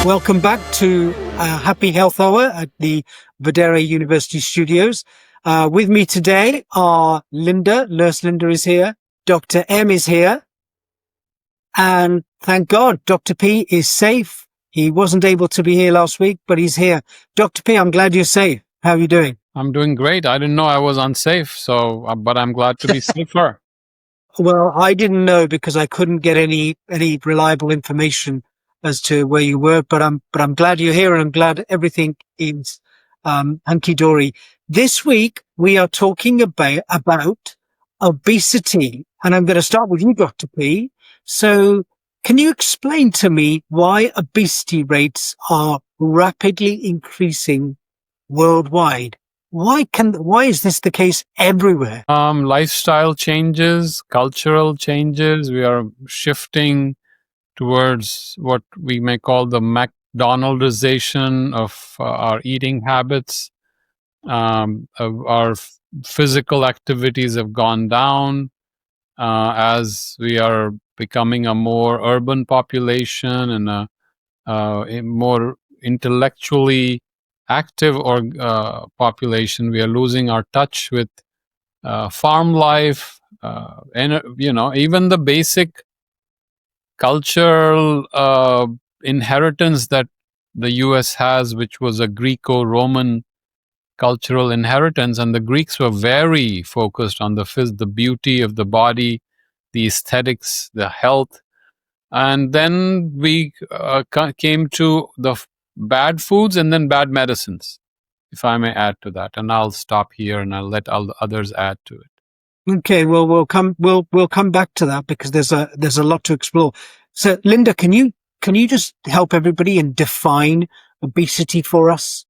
Welcome back to Happy Health Hour at the Vadera University studios. With me today are Linda, Nurse Linda is here, Dr. M is here, and thank God Dr. P is safe. He wasn't able to be here last week, but he's here. Dr. P, I'm glad you're safe. How are you doing? I'm doing great. I didn't know I was unsafe, but I'm glad to be safer. Well, I didn't know because I couldn't get any reliable information as to where you were, but I'm glad you're here, and I'm glad everything is hunky dory. This week we are talking about obesity, and I'm going to start with you, Dr. P. So, can you explain to me why obesity rates are rapidly increasing worldwide? Why is this the case everywhere? Lifestyle changes, cultural changes. We are shifting towards what we may call the McDonaldization of our eating habits. Our physical activities have gone down as we are becoming a more urban population and a more intellectually active or population. We are losing our touch with farm life, and even the basic cultural inheritance that the US has, which was a Greco-Roman cultural inheritance, and the Greeks were very focused on the beauty of the body, the aesthetics, the health. And then we came to the bad foods and then bad medicines, if I may add to that. And I'll stop here and I'll let others add to it. Okay, well, we'll come back to that because there's a lot to explore. So, Linda, can you just help everybody and define obesity for us?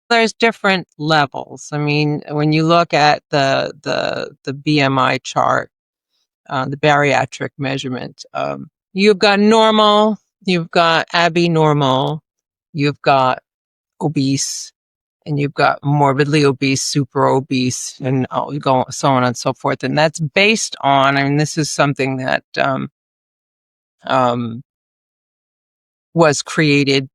There's different levels. I mean, when you look at the BMI chart, the bariatric measurement, you've got normal, you've got abnormal, you've got obese, and you've got morbidly obese, super obese, and so on and so forth. And that's based on, I mean, this is something that was created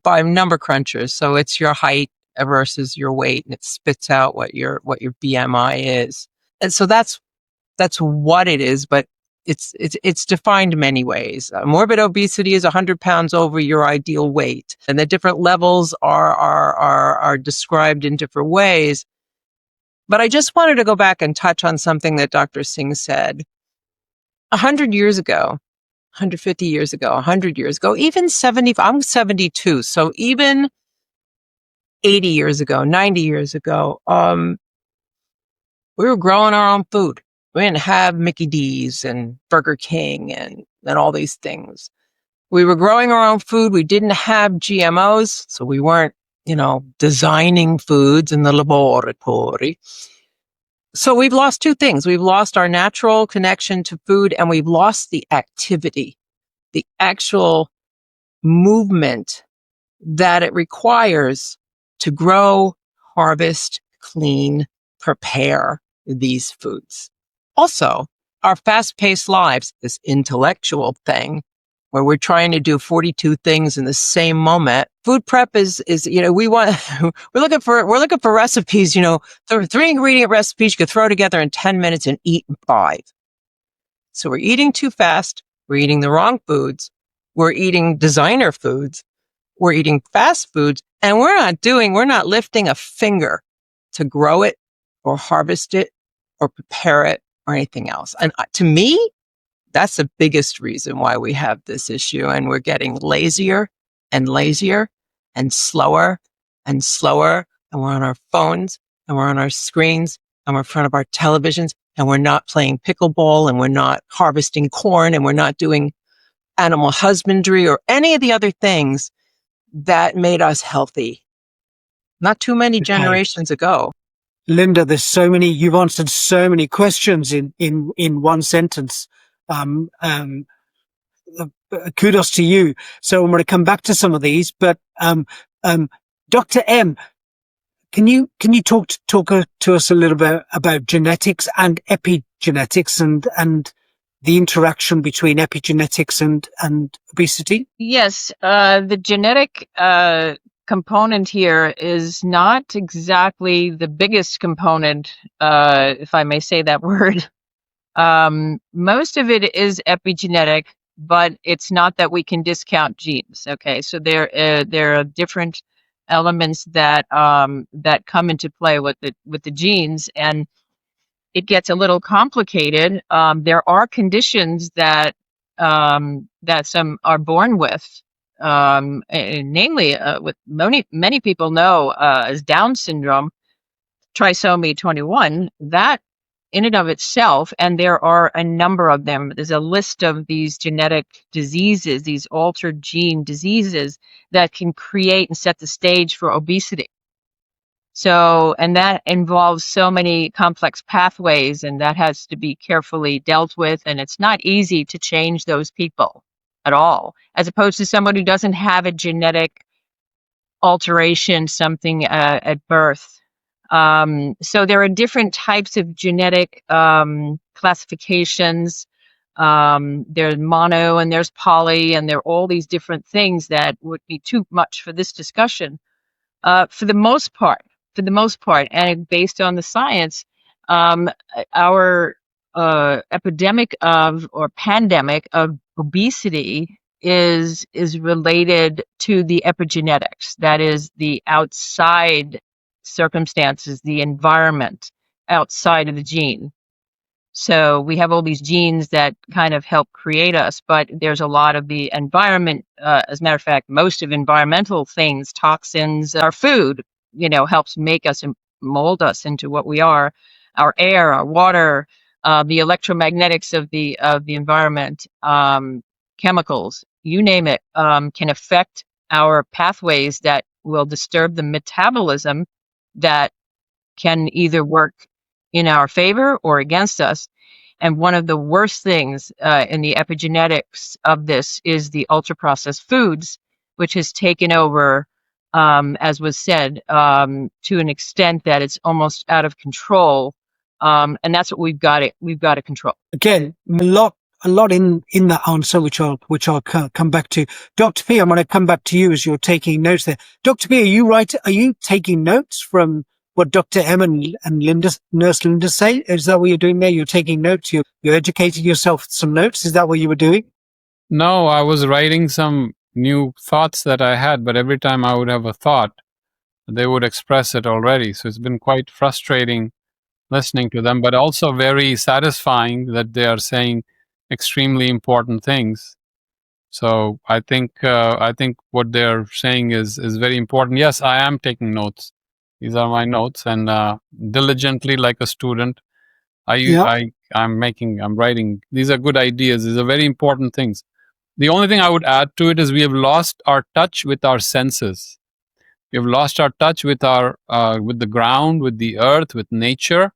by number crunchers. So it's your height versus your weight, and it spits out what your BMI is. And so that's what it is, but it's defined many ways. Morbid obesity is 100 pounds over your ideal weight, and the different levels are described in different ways. But I just wanted to go back and touch on something that Dr. Singh said 100 years ago, 150 years ago, 100 years ago, even 70. I'm 72, so even 80 years ago, 90 years ago, we were growing our own food. We didn't have Mickey D's and Burger King and all these things. We were growing our own food. We didn't have GMOs, so we weren't, designing foods in the laboratory. So we've lost two things. We've lost our natural connection to food, and we've lost the activity, the actual movement that it requires to grow, harvest, clean, prepare these foods. Also, our fast-paced lives, this intellectual thing, where we're trying to do 42 things in the same moment. Food prep is we're looking for recipes, 3-ingredient recipes you could throw together in 10 minutes and eat in 5. So we're eating too fast. We're eating the wrong foods. We're eating designer foods. We're eating fast foods, and we're not lifting a finger to grow it or harvest it or prepare it or anything else. And to me, that's the biggest reason why we have this issue, and we're getting lazier and lazier and slower and slower, and we're on our phones and we're on our screens and we're in front of our televisions, and we're not playing pickleball, and we're not harvesting corn, and we're not doing animal husbandry or any of the other things that made us healthy not too many generations ago. Linda, you've answered so many questions in one sentence. Kudos to you. So I'm going to come back to some of these, but Dr. M, can you talk to us a little bit about genetics and epigenetics and the interaction between epigenetics and obesity? Yes, the genetic component here is not exactly the biggest component, if I may say that word. Most of it is epigenetic, but it's not that we can discount genes. Okay, so there are different elements that that come into play with the genes, and it gets a little complicated. There are conditions that that some are born with, and namely, with many people know as Down syndrome, trisomy 21. That in and of itself, and there are a number of them. There's a list of these genetic diseases, these altered gene diseases that can create and set the stage for obesity. So, and that involves so many complex pathways, and that has to be carefully dealt with. And it's not easy to change those people at all, as opposed to someone who doesn't have a genetic alteration, something at birth. So there are different types of genetic classifications. There's mono and there's poly, and there are all these different things that would be too much for this discussion. For the most part, and based on the science, our epidemic of or pandemic of obesity is related to the epigenetics. That is the outside circumstances, the environment outside of the gene. So we have all these genes that kind of help create us, but there's a lot of the environment. As a matter of fact, most of environmental things, toxins, our food, helps make us and mold us into what we are. Our air, our water, the electromagnetics of the environment, chemicals, you name it, can affect our pathways that will disturb the metabolism that can either work in our favor or against us. And one of the worst things in the epigenetics of this is the ultra-processed foods, which has taken over, as was said, to an extent that it's almost out of control. And that's what we've got to control. Again, a lot in that answer, which I'll come back to. Dr. P, I'm going to come back to you as you're taking notes there. Dr. P, are you right? Are you taking notes from what Dr. M and Nurse Linda say? Is that what you're doing there? You're taking notes. You're educating yourself with some notes. Is that what you were doing? No, I was writing some new thoughts that I had, but every time I would have a thought, they would express it already. So it's been quite frustrating listening to them, but also very satisfying that they are saying extremely important things. So I think what they're saying is very important. Yes, I am taking notes. These are my notes, and diligently, like a student, I'm writing. These are good ideas. These are very important things. The only thing I would add to it is we have lost our touch with our senses. We have lost our touch with with the ground, with the earth, with nature.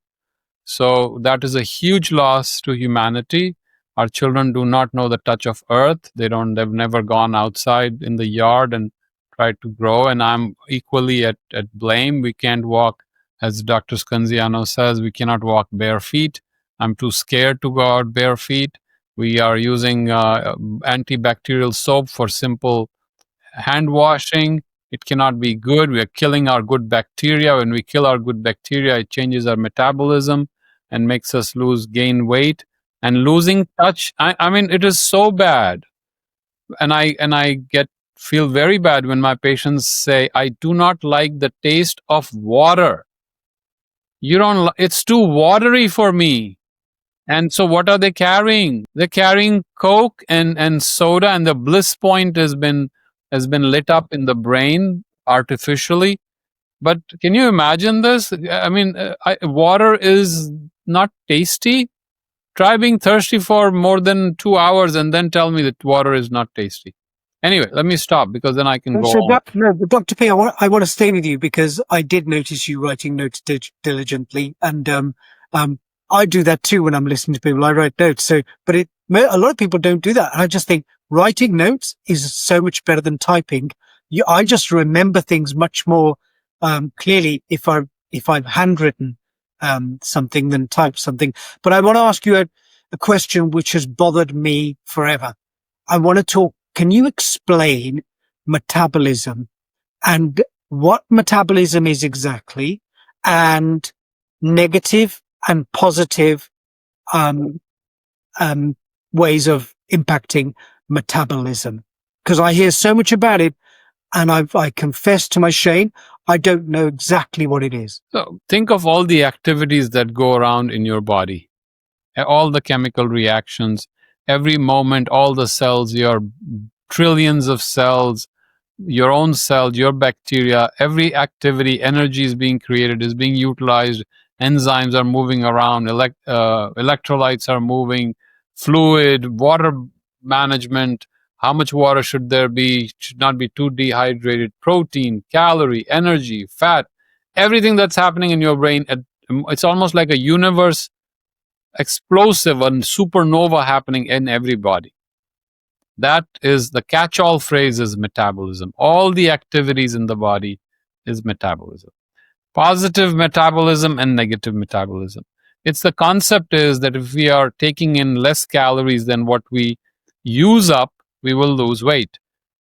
So that is a huge loss to humanity. Our children do not know the touch of earth. They've never gone outside in the yard and tried to grow. And I'm equally at blame. We can't walk, as Dr. Scanziano says, we cannot walk bare feet. I'm too scared to go out bare feet. We are using antibacterial soap for simple hand washing. It cannot be good. We are killing our good bacteria. When we kill our good bacteria, it changes our metabolism and makes us gain weight. And losing touch, I mean, it is so bad. And I feel very bad when my patients say, I do not like the taste of water. It's too watery for me. And so what are they carrying? They're carrying Coke and soda, and the bliss point has been lit up in the brain artificially. But can you imagine this? I mean, water is not tasty. Try being thirsty for more than 2 hours and then tell me that water is not tasty. Anyway, let me stop because then I can go on. Dr. P, I want to stay with you because I did notice you writing notes diligently, and I do that too when I'm listening to people. I write notes. But a lot of people don't do that. And I just think writing notes is so much better than typing. I just remember things much more clearly if I've handwritten something than type something. But I want to ask you a question which has bothered me forever. I want to talk, can you explain metabolism and what metabolism is exactly, and negative and positive ways of impacting metabolism? Because I hear so much about it, and I confess to my shame, I don't know exactly what it is. So think of all the activities that go around in your body, all the chemical reactions, every moment, all the cells, your trillions of cells, your own cells, your bacteria, every activity, energy is being created, is being utilized, enzymes are moving around, electrolytes are moving, fluid, water management, how much water should there be, should not be too dehydrated, protein, calorie, energy, fat, everything that's happening in your brain. It's almost like a universe explosive and supernova happening in every body. That is the catch-all phrase, is metabolism. All the activities in the body is metabolism. Positive metabolism and negative metabolism. It's the concept is that if we are taking in less calories than what we use up, we will lose weight.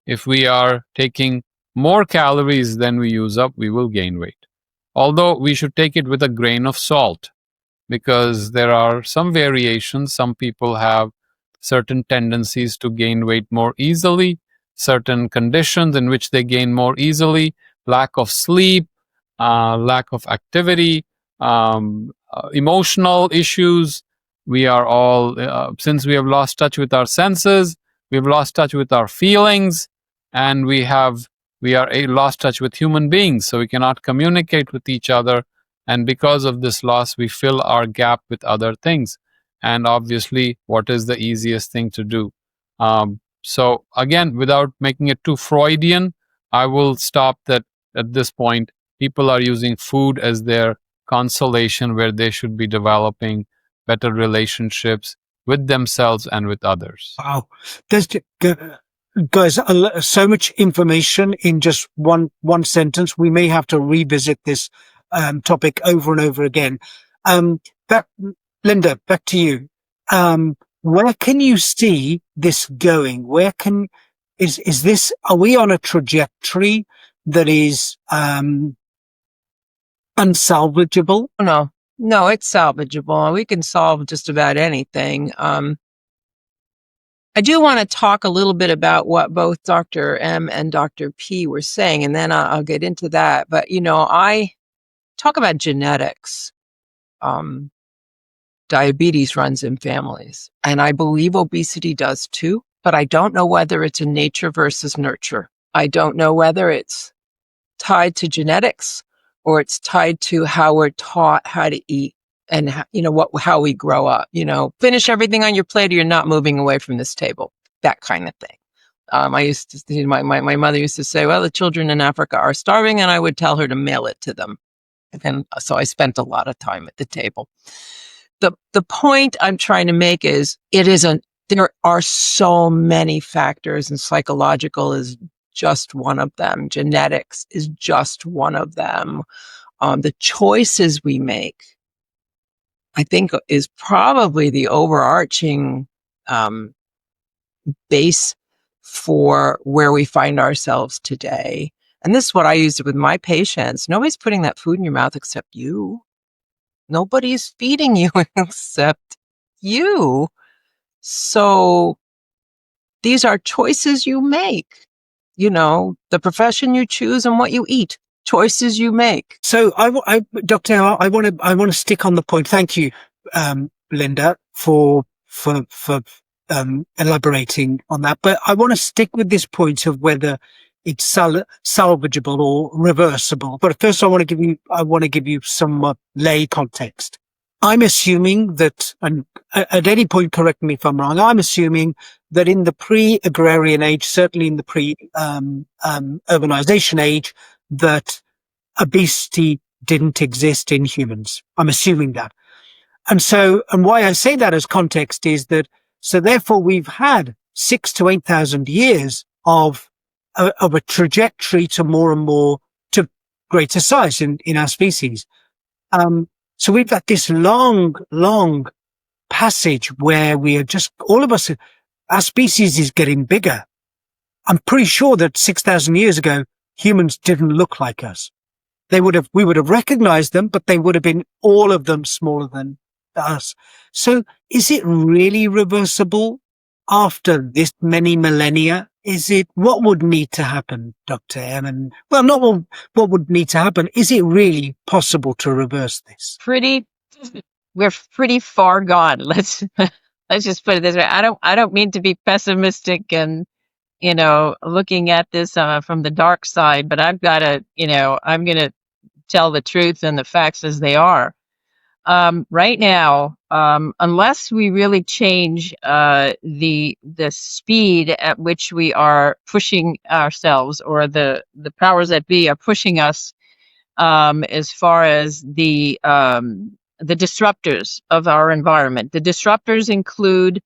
If we are taking more calories than we use up, we will gain weight. Although we should take it with a grain of salt, because there are some variations. Some people have certain tendencies to gain weight more easily, certain conditions in which they gain more easily, lack of sleep, lack of activity, emotional issues. We are all, since we have lost touch with our senses, we've lost touch with our feelings, and we are lost touch with human beings, so we cannot communicate with each other. And because of this loss, we fill our gap with other things. And obviously, what is the easiest thing to do? So again, without making it too Freudian, I will stop that at this point. People are using food as their consolation, where they should be developing better relationships with themselves and with others. Wow. There's, guys, so much information in just one sentence. We may have to revisit this topic over and over again. Linda, back to you. Where can you see this going? Is this, are we on a trajectory that is unsalvageable? No, it's salvageable. We can solve just about anything. I do want to talk a little bit about what both Dr. M and Dr. P were saying, and then I'll get into that. But, I talk about genetics. Diabetes runs in families, and I believe obesity does too, but I don't know whether it's a nature versus nurture. I don't know whether it's tied to genetics or it's tied to how we're taught how to eat and how we grow up. Finish everything on your plate or you're not moving away from this table, that kind of thing. I used to, my mother used to say, well, the children in Africa are starving, and I would tell her to mail it to them. And so I spent a lot of time at the table. The point I'm trying to make is there are so many factors, and psychological is just one of them. Genetics is just one of them. The choices we make, I think, is probably the overarching base for where we find ourselves today. And this is what I used with my patients. Nobody's putting that food in your mouth except you. Nobody's feeding you except you. So these are choices you make. The profession you choose and what you eat. Choices you make. So, Dr. L, I want to stick on the point. Thank you, Linda, for elaborating on that. But I want to stick with this point of whether it's salvageable or reversible. But first, I want to give you some lay context. I'm assuming that, and at any point, correct me if I'm wrong, I'm assuming that in the pre-agrarian age, certainly in the pre-urbanization age, that obesity didn't exist in humans. I'm assuming that. And why I say that as context is that, so therefore we've had 6,000 to 8,000 years of a trajectory to more and more, to greater size in our species. So we've got this long passage where we are just, all of us, our species is getting bigger. I'm pretty sure that 6,000 years ago, humans didn't look like us. We would have recognized them, but they would have been all of them smaller than us. So is it really reversible after this many millennia? What would need to happen, Dr. M? And well, not what would need to happen. Is it really possible to reverse this? We're pretty far gone. Let's just put it this way. I don't mean to be pessimistic and, looking at this from the dark side, but I've got to, I'm going to tell the truth and the facts as they are. Right now, unless we really change the speed at which we are pushing ourselves, or the powers that be are pushing us, as far as the disruptors of our environment. The disruptors include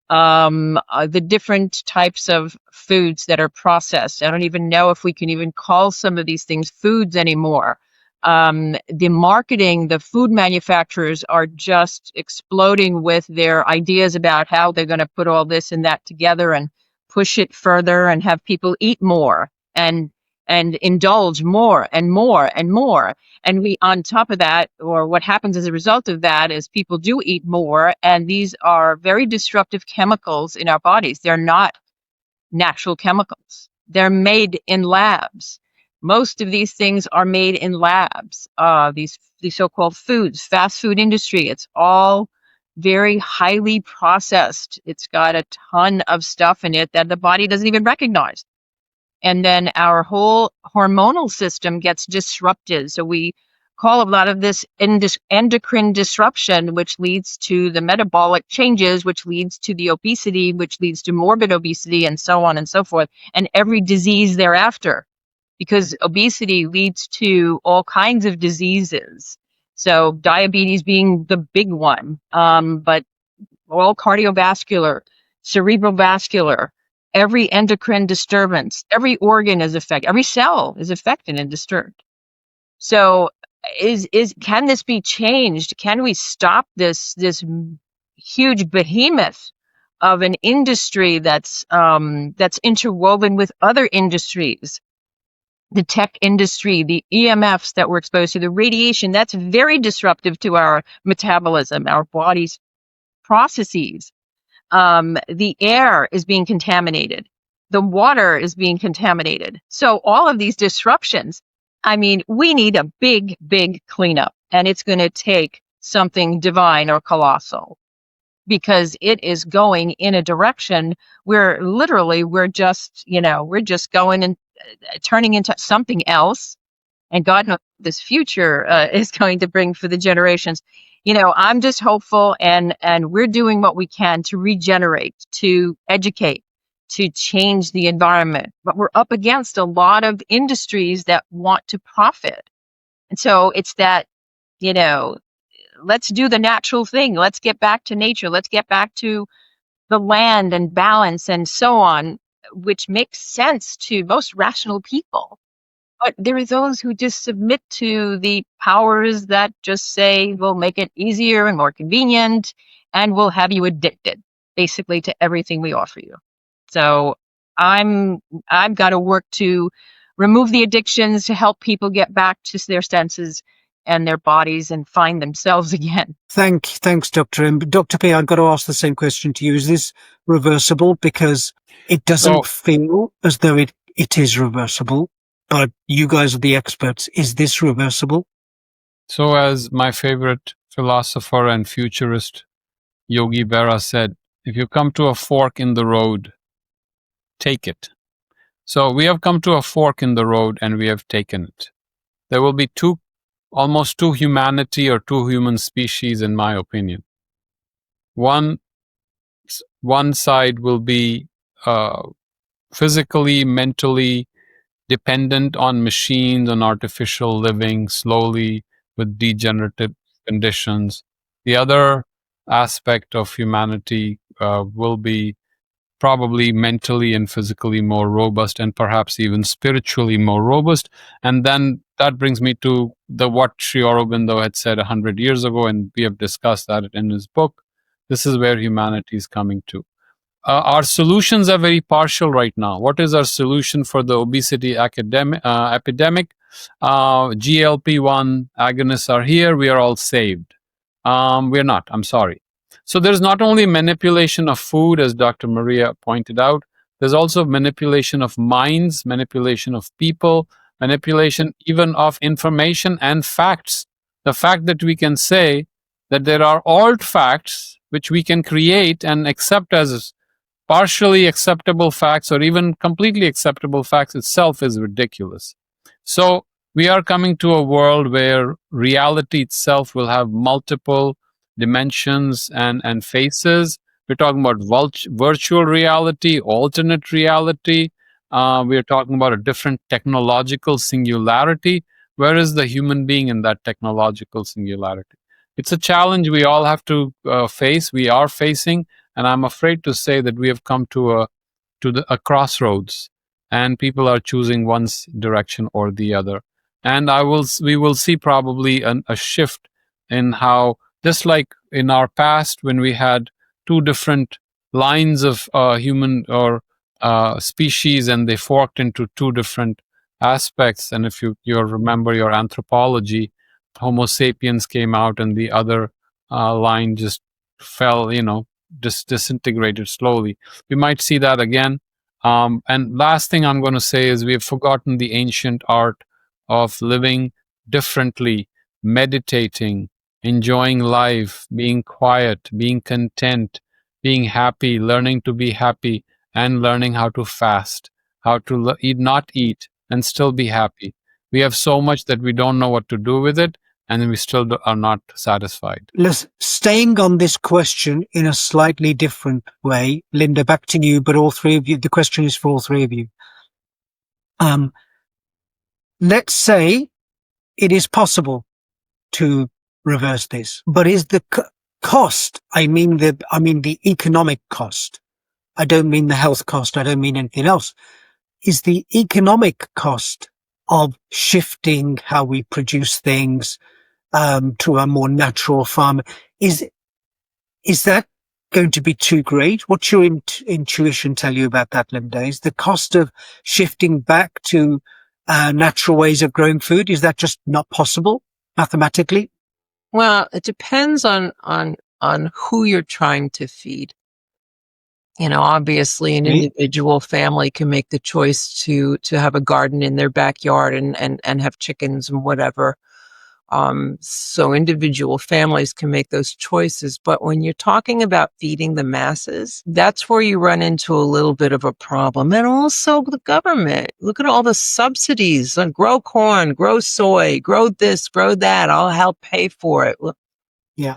the different types of foods that are processed. I don't even know if we can even call some of these things foods anymore. The marketing, the food manufacturers are just exploding with their ideas about how they're going to put all this and that together and push it further and have people eat more and indulge more and more and more. And we, on top of that, or what happens as a result of that, is people do eat more, and these are very disruptive chemicals in our bodies. They're not natural chemicals. They're made in labs. Most of these things are made in labs. These so-called foods, fast food industry, it's all very highly processed. It's got a ton of stuff in it that the body doesn't even recognize. And then our whole hormonal system gets disrupted. So we call a lot of this endocrine disruption, which leads to the metabolic changes, which leads to the obesity, which leads to morbid obesity, and so on and so forth, and every disease thereafter, because obesity leads to all kinds of diseases. So diabetes being the big one, but all cardiovascular, cerebrovascular, every endocrine disturbance, every organ is affected, every cell is affected and disturbed. So can this be changed? Can we stop this huge behemoth of an industry that's interwoven with other industries? The tech industry, the EMFs that we're exposed to, the radiation, that's very disruptive to our metabolism, our body's processes. The air is being contaminated. The water is being contaminated. So all of these disruptions, I mean, we need a big, big cleanup, and it's going to take something divine or colossal, because it is going in a direction where literally we're just going and turning into something else. And God knows what this future is going to bring for the generations. I'm just hopeful, and we're doing what we can to regenerate, to educate, to change the environment. But we're up against a lot of industries that want to profit. And so it's that, let's do the natural thing. Let's get back to nature. Let's get back to the land and balance and so on, which makes sense to most rational people. But there are those who just submit to the powers that just say, we'll make it easier and more convenient, and we'll have you addicted, basically, to everything we offer you. So I've got to work to remove the addictions, to help people get back to their senses and their bodies and find themselves again. Thanks, Dr. M. Dr. P, I've got to ask the same question to you. Is this reversible? Because it doesn't feel as though it is reversible. But you guys are the experts. Is this reversible? So as my favorite philosopher and futurist, Yogi Berra, said, if you come to a fork in the road, take it. So we have come to a fork in the road and we have taken it. There will be almost two humanity or two human species, in my opinion. One side will be physically, mentally dependent on machines, on artificial living, slowly with degenerative conditions. The other aspect of humanity will be probably mentally and physically more robust, and perhaps even spiritually more robust. And then that brings me to what Sri Aurobindo had said 100 years ago, and we have discussed that in his book, This is where humanity is coming to. Our solutions are very partial right now. What is our solution for the obesity epidemic? GLP-1 agonists are here. We are all saved. We're not. I'm sorry. So there's not only manipulation of food, as Dr. Maria pointed out, there's also manipulation of minds, manipulation of people, manipulation even of information and facts. The fact that we can say that there are alt facts which we can create and accept as partially acceptable facts or even completely acceptable facts itself is ridiculous. So we are coming to a world where reality itself will have multiple dimensions and faces. We're talking about virtual reality, alternate reality. We're talking about a different technological singularity. Where is the human being in that technological singularity? It's a challenge we all have to face. We are facing, and I'm afraid to say that we have come to a crossroads, and people are choosing one direction or the other. And we will see probably a shift in how, just like in our past when we had two different lines of human or species, and they forked into two different aspects. And if you remember your anthropology, Homo sapiens came out, and the other line just fell, just disintegrated slowly. We might see that again. And last thing I'm going to say is we've forgotten the ancient art of living differently, meditating, enjoying life, being quiet, being content, being happy, learning to be happy, and learning how to fast, how to not eat, and still be happy. We have so much that we don't know what to do with it, and we still are not satisfied. Staying on this question in a slightly different way, Linda, back to you, but all three of you, the question is for all three of you. Let's say it is possible to reverse this, but is the cost, I mean the economic cost, I don't mean the health cost, I don't mean anything else, is the economic cost of shifting how we produce things to a more natural farm, is that going to be too great? What's your intuition tell you about that, Linda? Is the cost of shifting back to natural ways of growing food, is that just not possible mathematically? Well, it depends on who you're trying to feed. Obviously an individual family can make the choice to have a garden in their backyard and have chickens and whatever. So individual families can make those choices. But when you're talking about feeding the masses, that's where you run into a little bit of a problem. And also the government. Look at all the subsidies on grow corn, grow soy, grow this, grow that. I'll help pay for it. Yeah.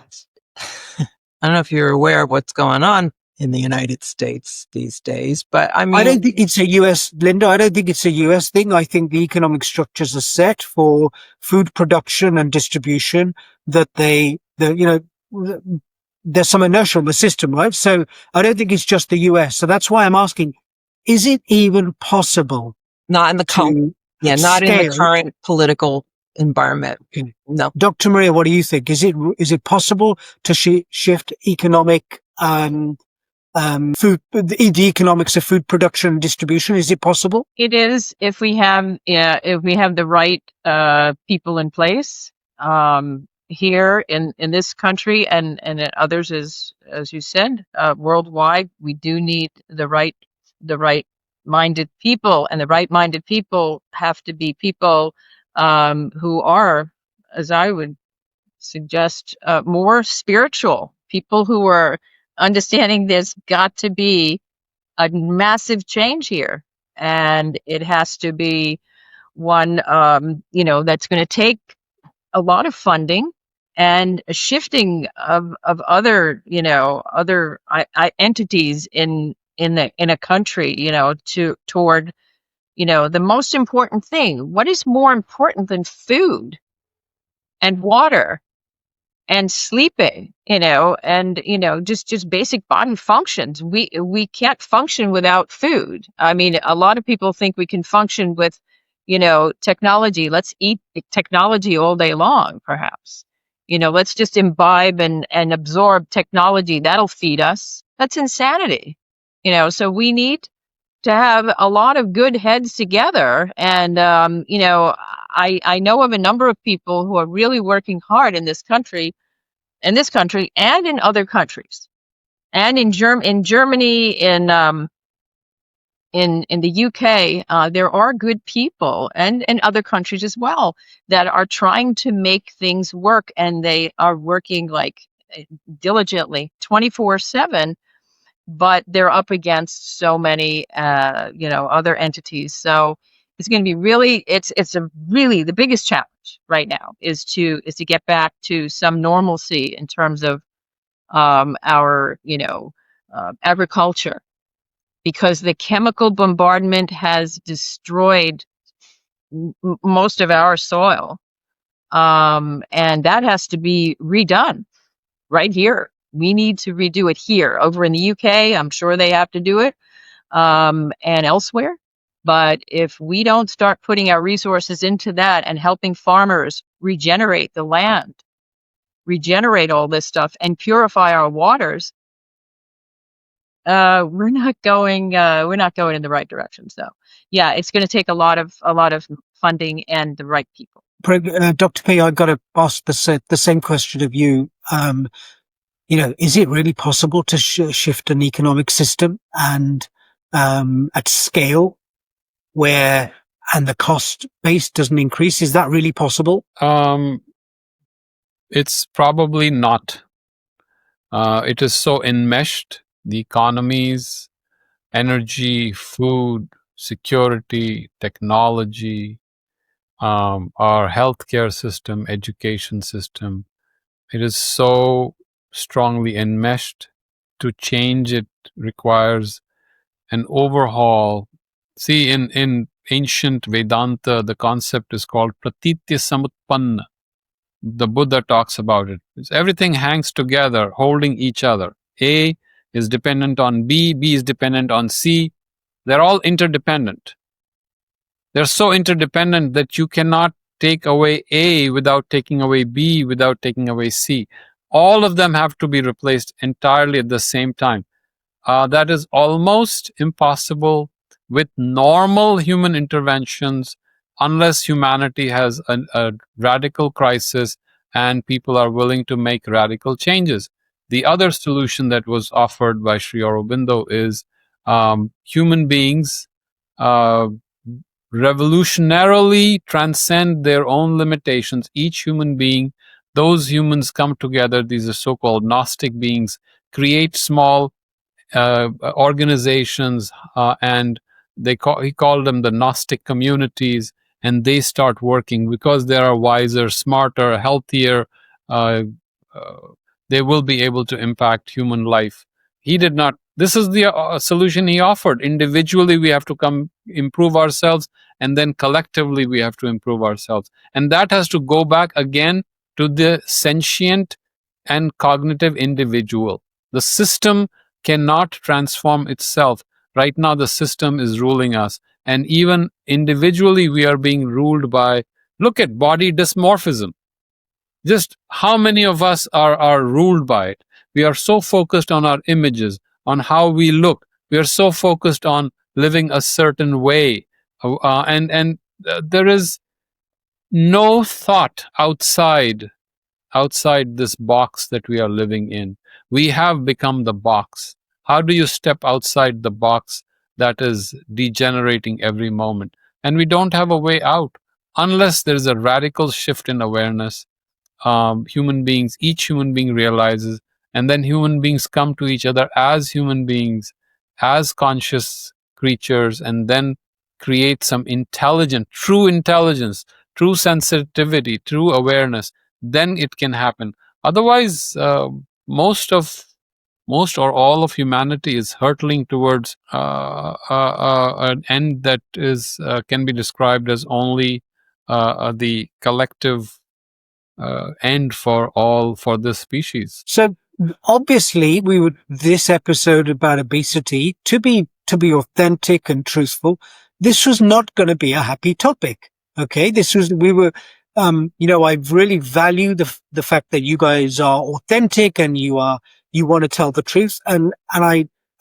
I don't know if you're aware of what's going on in the United States these days, but I mean, I don't think it's a US, Linda, I don't think it's a US thing. I think the economic structures are set for food production and distribution, that there's some inertia in the system, right? So I don't think it's just the US. So that's why I'm asking, is it even possible? Not in the current political environment. Okay. No. Dr. Maria, what do you think? Is it possible to shift economic food, the economics of food production and distribution? Is it possible? It is, if we have the right people in place here in this country and in others, as you said, worldwide. We do need the right minded people, and the right minded people have to be people who are, as I would suggest, more spiritual, people who are understanding there's got to be a massive change here, and it has to be one that's going to take a lot of funding and a shifting of other entities in a country, toward the most important thing. What is more important than food and water and sleeping, and just basic body functions? We can't function without food. I mean, a lot of people think we can function with technology. Let's eat technology all day long, perhaps. let's just imbibe and absorb technology. That'll feed us. That's insanity. So we need to have a lot of good heads together. And, I know of a number of people who are really working hard in this country and in other countries. And in Germany, in the UK, there are good people, and in other countries as well, that are trying to make things work, and they are working like diligently 24/7, but they're up against so many other entities. So it's going to be really, it's really the biggest challenge right now is to get back to some normalcy in terms of our agriculture, because the chemical bombardment has destroyed most of our soil, and that has to be redone right here. We need to redo it here. Over in the UK, I'm sure they have to do it, and elsewhere. But if we don't start putting our resources into that and helping farmers regenerate the land, regenerate all this stuff, and purify our waters, we're not going in the right direction. So yeah, it's going to take a lot of funding and the right people. Dr. P, I've got to ask the same question of you. Is it really possible to shift an economic system and at scale and the cost base doesn't increase? Is that really possible? It's probably not. It is so enmeshed. The economies, energy, food, security, technology, our healthcare system, education system. It is so strongly enmeshed. To change it requires an overhaul. See, in ancient Vedanta, the concept is called pratitya samutpanna. The Buddha talks about it. Everything hangs together, holding each other. A is dependent on B, B is dependent on C. They're all interdependent. They're so interdependent that you cannot take away A without taking away B, without taking away C. All of them have to be replaced entirely at the same time. That is almost impossible with normal human interventions, unless humanity has a radical crisis and people are willing to make radical changes. The other solution that was offered by Sri Aurobindo is human beings revolutionarily transcend their own limitations. Each human being, those humans come together, these are so-called Gnostic beings, create small organizations, and he called them the Gnostic communities, and they start working because they are wiser, smarter, healthier. They will be able to impact human life. He did not. This is the solution he offered. Individually, we have to improve ourselves, and then collectively, we have to improve ourselves. And that has to go back again to the sentient and cognitive individual. The system cannot transform itself. Right now, the system is ruling us. And even individually, we are being ruled by, look at body dysmorphism. Just how many of us are ruled by it? We are so focused on our images, on how we look. We are so focused on living a certain way. And there is no thought outside this box that we are living in. We have become the box. How do you step outside the box that is degenerating every moment? And we don't have a way out unless there is a radical shift in awareness. Each human being realizes, and then human beings come to each other as human beings, as conscious creatures, and then create some true intelligence, true sensitivity, true awareness. Then it can happen. Otherwise, most or all of humanity is hurtling towards an end that is can be described as only the collective end for this species. So obviously, this episode about obesity, to be authentic and truthful, this was not going to be a happy topic. Okay, we were I really value the fact that you guys are authentic and you want to tell the truth. And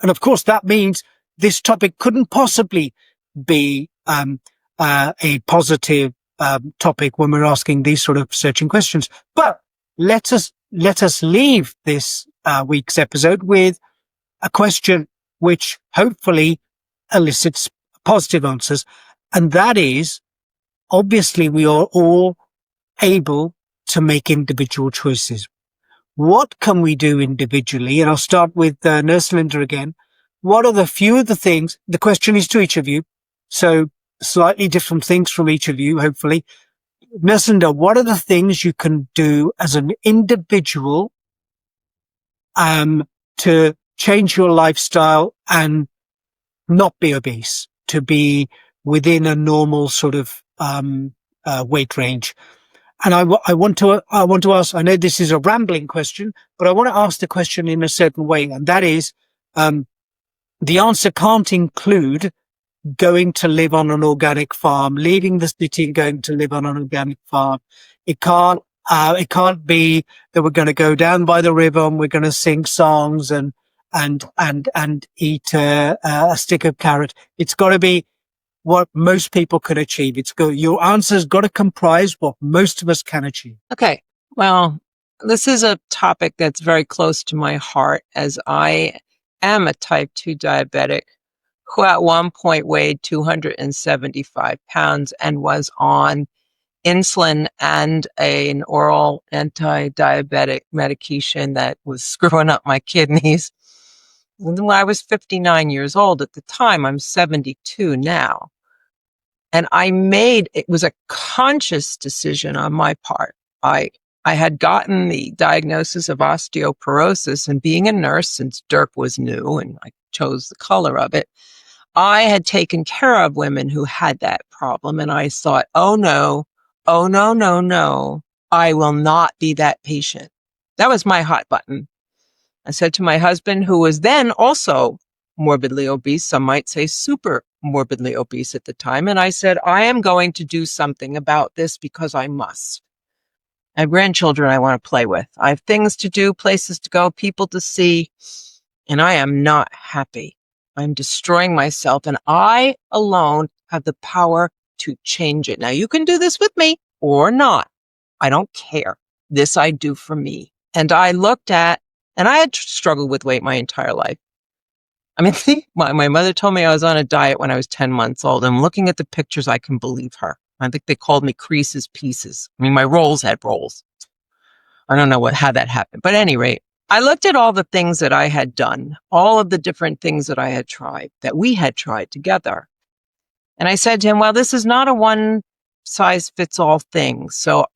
of course that means this topic couldn't possibly be, a positive, topic when we're asking these sort of searching questions. But let us leave this, week's episode with a question which hopefully elicits positive answers. And that is, obviously we are all able to make individual choices. What can we do individually? And I'll start with Nurse Linda again. What are the few of the things? The question is to each of you. So slightly different things from each of you, hopefully. Nurse Linda, what are the things you can do as an individual, to change your lifestyle and not be obese, to be within a normal sort of, weight range? And I want to ask, I know this is a rambling question, but I want to ask the question in a certain way. And that is, the answer can't include going to live on an organic farm, leaving the city and going to live on an organic farm. It can't be that we're going to go down by the river and we're going to sing songs and eat a stick of carrot. It's got to be what most people can achieve. Your answer's got to comprise what most of us can achieve. Okay. Well, this is a topic that's very close to my heart, as I am a type 2 diabetic who at one point weighed 275 pounds and was on insulin and an oral anti-diabetic medication that was screwing up my kidneys. When I was 59 years old at the time, I'm 72 now. And it was a conscious decision on my part. I had gotten the diagnosis of osteoporosis, and being a nurse, since derp was new and I chose the color of it, I had taken care of women who had that problem. And I thought, oh no, I will not be that patient. That was my hot button. I said to my husband, who was then also morbidly obese, some might say super morbidly obese at the time, and I said, I am going to do something about this because I must. I have grandchildren I want to play with. I have things to do, places to go, people to see, and I am not happy. I'm destroying myself, and I alone have the power to change it. Now, you can do this with me or not. I don't care. This I do for me. And I looked at, and I had struggled with weight my entire life. I mean, my mother told me I was on a diet when I was 10 months old. And looking at the pictures, I can believe her. I think they called me Creases Pieces. I mean, my rolls had rolls. I don't know how that happened. But at any rate, I looked at all the things that I had done, all of the different things that I had tried, that we had tried together. And I said to him, well, this is not a one size fits all thing. So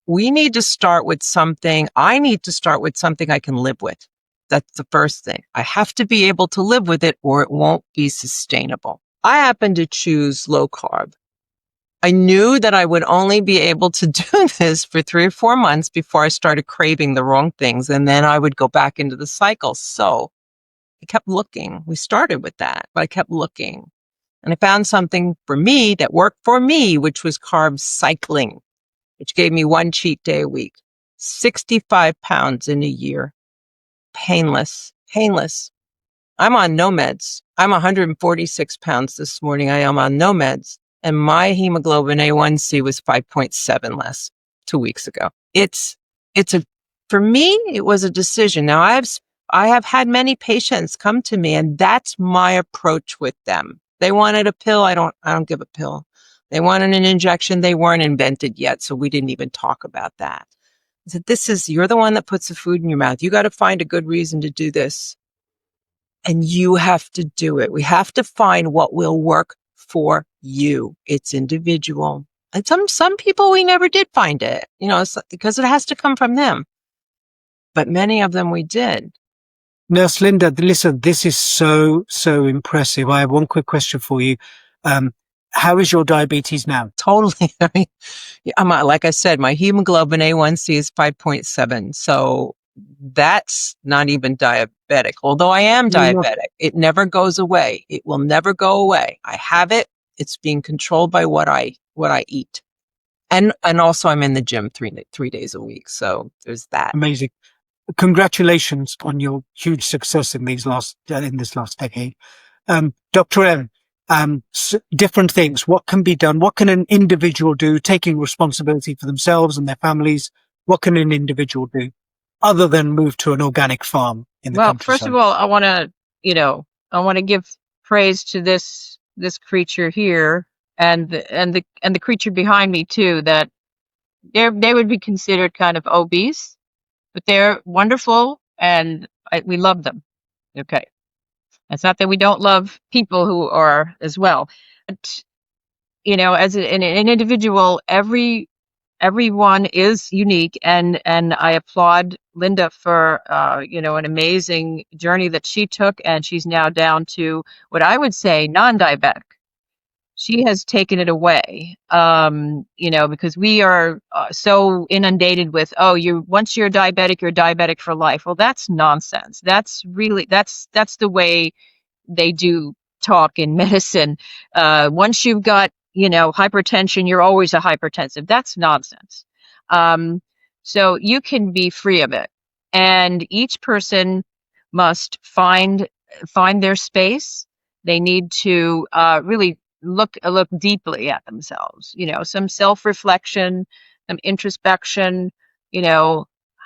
we need to start with something. I need to start with something I can live with. That's the first thing. I have to be able to live with it or it won't be sustainable. I happened to choose low carb. I knew that I would only be able to do this for 3 or 4 months before I started craving the wrong things. And then I would go back into the cycle. So I kept looking. We started with that, but I kept looking. And I found something for me that worked for me, which was carb cycling, which gave me 1 cheat day a week, 65 pounds in a year. Painless. I'm on no meds. I'm 146 pounds this morning. I am on no meds. And my hemoglobin A1C was 5.7 less 2 weeks ago. For me, it was a decision. Now I have had many patients come to me, and that's my approach with them. They wanted a pill. I don't give a pill. They wanted an injection. They weren't invented yet. So we didn't even talk about that. I said, you're the one that puts the food in your mouth. You got to find a good reason to do this. And you have to do it. We have to find what will work for you. It's individual. And some people, we never did find it, because it has to come from them. But many of them we did. Nurse Linda, listen, this is so impressive. I have one quick question for you. How is your diabetes now? Totally. I mean, like I said, my hemoglobin A1C is 5.7. So that's not even diabetic. Although I am diabetic, it never goes away. It will never go away. I have it. It's being controlled by what I eat. And also I'm in the gym 3 days a week. So there's that. Amazing. Congratulations on your huge success in this last decade. Dr. M, different things. What can be done? What can an individual do, taking responsibility for themselves and their families? What can an individual do other than move to an organic farm in the countryside? First of all, I want to give praise to this creature here and the creature behind me too, that they would be considered kind of obese, but they're wonderful and we love them. Okay. It's not that we don't love people who are as well, but as an individual, everyone is unique, and I applaud Linda for an amazing journey that she took, and she's now down to what I would say non-diabetic. She has taken it away, because we are so inundated with, once you're diabetic for life. Well, that's nonsense. That's the way they do talk in medicine. Once you've got, hypertension, you're always a hypertensive. That's nonsense. So you can be free of it. And each person must find their space. They need to really look deeply at themselves, some self-reflection, some introspection,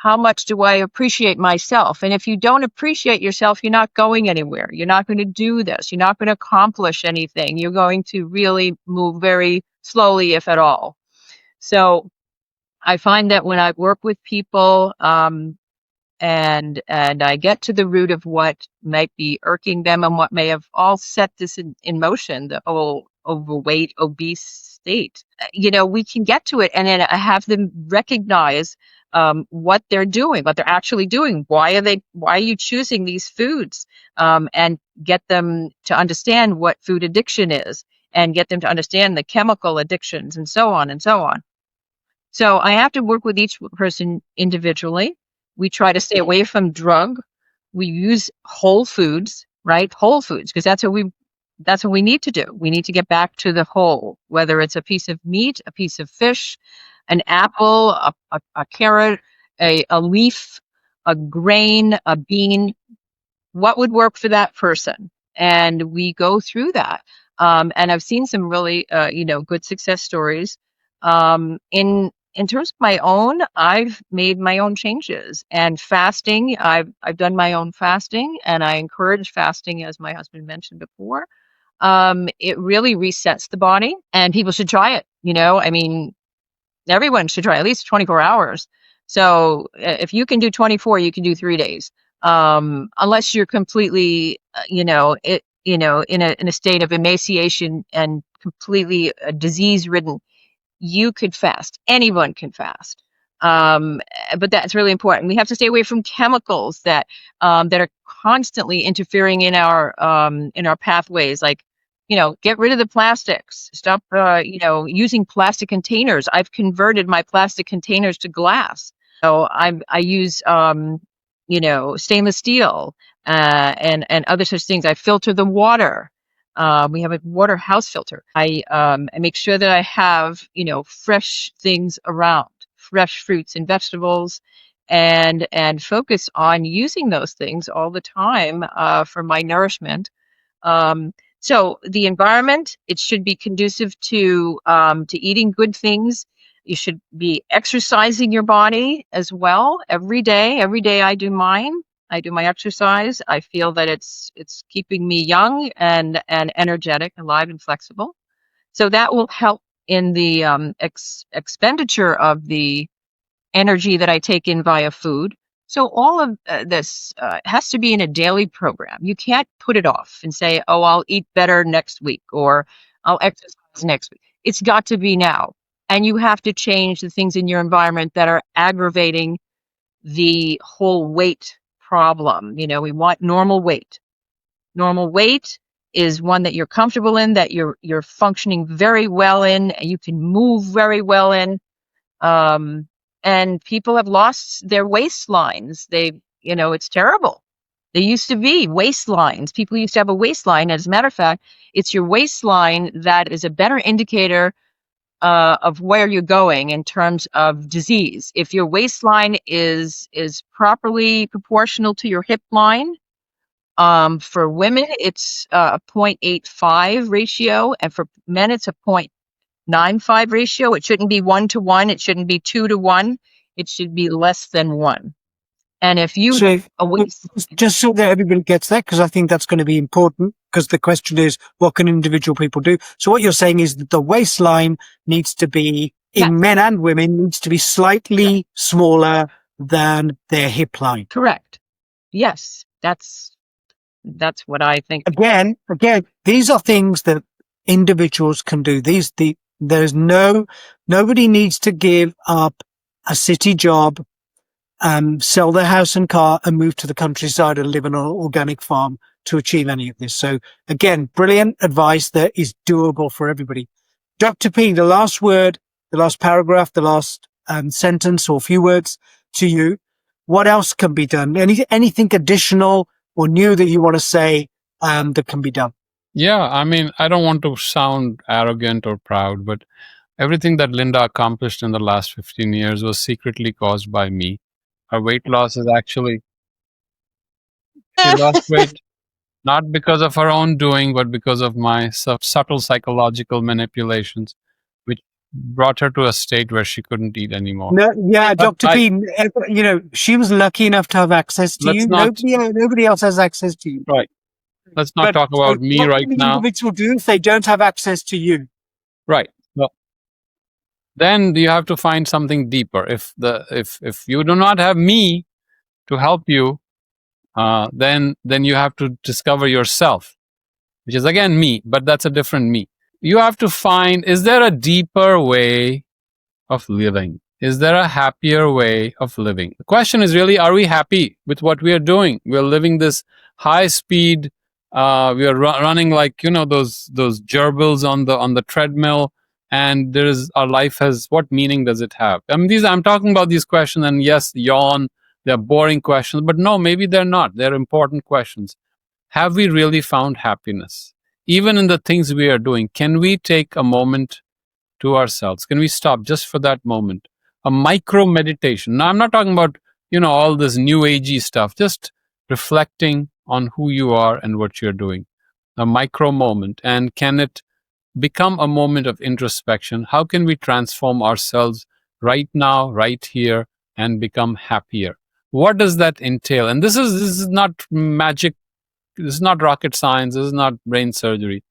how much do I appreciate myself? And if you don't appreciate yourself, you're not going anywhere. You're not going to do this. You're not going to accomplish anything. You're going to really move very slowly, if at all. So I find that when I work with people, and I get to the root of what might be irking them and what may have all set this in motion, the whole overweight, obese state, we can get to it and then have them recognize what they're doing, what they're actually doing. Why are you choosing these foods? And get them to understand what food addiction is, and get them to understand the chemical addictions, and so on and so on. So I have to work with each person individually. We try to stay away from drug. We use whole foods, right? Whole foods, because that's what we need to do. We need to get back to the whole, whether it's a piece of meat, a piece of fish, an apple, a carrot, a leaf, a grain, a bean. What would work for that person? And we go through that. And I've seen some really, good success stories. In terms of my own, I've made my own changes, and fasting. I've done my own fasting, and I encourage fasting, as my husband mentioned before. It really resets the body, and people should try it. Everyone should try at least 24 hours. So if you can do 24, you can do 3 days. Unless you're completely, in a state of emaciation and completely disease-ridden, you could fast. Anyone can fast. But that's really important. We have to stay away from chemicals that are constantly interfering in our pathways. Like, get rid of the plastics. Stop, using plastic containers. I've converted my plastic containers to glass. So I use, stainless steel and other such things. I filter the water. We have a water house filter. I make sure that I have, fresh things around, fresh fruits and vegetables, and focus on using those things all the time for my nourishment. So the environment, it should be conducive to eating good things. You should be exercising your body as well every day. Every day I do mine. I do my exercise. I feel that it's keeping me young and energetic, alive and flexible. So that will help in the expenditure of the energy that I take in via food. So all of this has to be in a daily program. You can't put it off and say, oh, I'll eat better next week, or I'll exercise next week. It's got to be now. And you have to change the things in your environment that are aggravating the whole weight problem. We want normal weight. Normal weight is one that you're comfortable in, that you're functioning very well in, and you can move very well in. And people have lost their waistlines. It's terrible. There used to be waistlines. People used to have a waistline. As a matter of fact, it's your waistline that is a better indicator of where you're going in terms of disease. If your waistline is properly proportional to your hip line, for women it's a 0.85 ratio, and for men it's a 0.95 ratio. It shouldn't be 1-to-1. It shouldn't be 2-to-1. It should be less than 1. And if you So, just so that everybody gets that, because I think that's going to be important, because the question is, what can individual people do? So what you're saying is that the waistline needs to be, in men and women, needs to be slightly smaller than their hip line. Correct. Yes, that's what I think. Again, these are things that individuals can do. Nobody needs to give up a city job, sell their house and car and move to the countryside and live on an organic farm to achieve any of this. So again, brilliant advice that is doable for everybody. Dr. P, the last word, the last paragraph, the last sentence or few words to you. What else can be done? Anything additional or new that you want to say that can be done? Yeah, I mean, I don't want to sound arrogant or proud, but everything that Linda accomplished in the last 15 years was secretly caused by me. Her weight loss is actually, she lost weight not because of her own doing, but because of my subtle psychological manipulations, which brought her to a state where she couldn't eat anymore. No, yeah, Dr. P, she was lucky enough to have access to you. Nobody else has access to you. Right. Let's not talk about me right now. What individuals do if they don't have access to you? Right. Well, then you have to find something deeper. If you do not have me to help you, then you have to discover yourself, which is again me, but that's a different me. You have to find, is there a deeper way of living? Is there a happier way of living? The question is really, are we happy with what we are doing? We're living this high speed, we are running like, those gerbils on the treadmill, and our life has, what meaning does it have? I mean, I'm talking about these questions, and yes, yawn, they're boring questions, but no, maybe they're not. They're important questions. Have we really found happiness? Even in the things we are doing, can we take a moment to ourselves? Can we stop just for that moment? A micro meditation. Now, I'm not talking about, all this new agey stuff, just reflecting on who you are and what you're doing. A micro moment. And can it become a moment of introspection? How can we transform ourselves right now, right here, and become happier? What does that entail? And this is not magic. This is not rocket science. This is not brain surgery.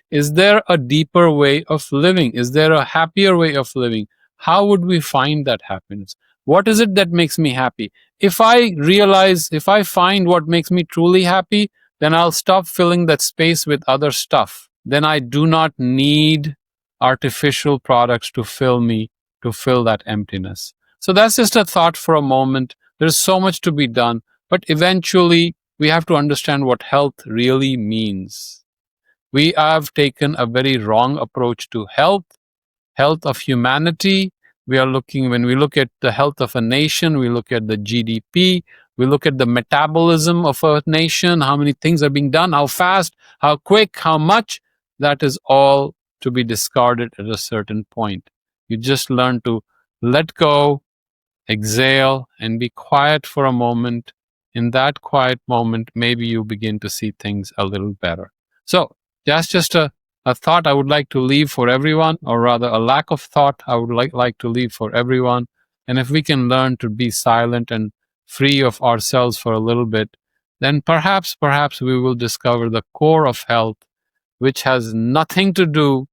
Is there a deeper way of living? Is there a happier way of living? How would we find that happiness? What is it that makes me happy? If I find what makes me truly happy, then I'll stop filling that space with other stuff. Then I do not need artificial products to fill that emptiness. So that's just a thought for a moment. There's so much to be done, but eventually we have to understand what health really means. We have taken a very wrong approach to health of humanity. When we look at the health of a nation, we look at the GDP, we look at the metabolism of a nation, how many things are being done, how fast, how quick, how much. That is all to be discarded at a certain point. You just learn to let go, exhale, and be quiet for a moment. In that quiet moment, maybe you begin to see things a little better. So that's just a thought I would like to leave for everyone, or rather a lack of thought I would like to leave for everyone. And if we can learn to be silent and free of ourselves for a little bit, then perhaps we will discover the core of health, which has nothing to do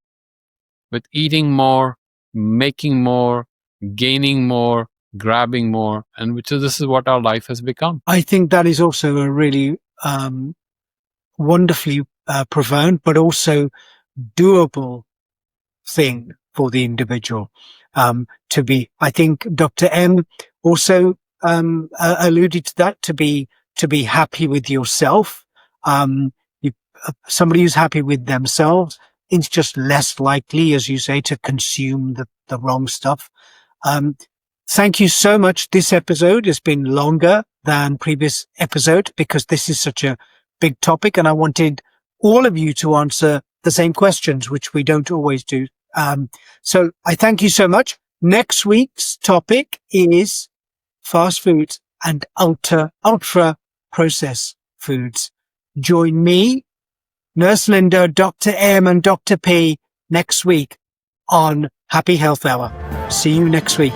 with eating more, making more, gaining more, grabbing more, and this is what our life has become. I think that is also a really wonderfully profound, but also doable thing for the individual to be. I think Dr. M also alluded to that, to be happy with yourself. Somebody who's happy with themselves is just less likely, as you say, to consume the wrong stuff. Thank you so much. This episode has been longer than previous episode because this is such a big topic, and I wanted all of you to answer the same questions, which we don't always do. So I thank you so much. Next week's topic is fast foods and ultra processed foods. Join me, Nurse Linda, Dr. M and Dr. P next week on Happy Health Hour. See you next week.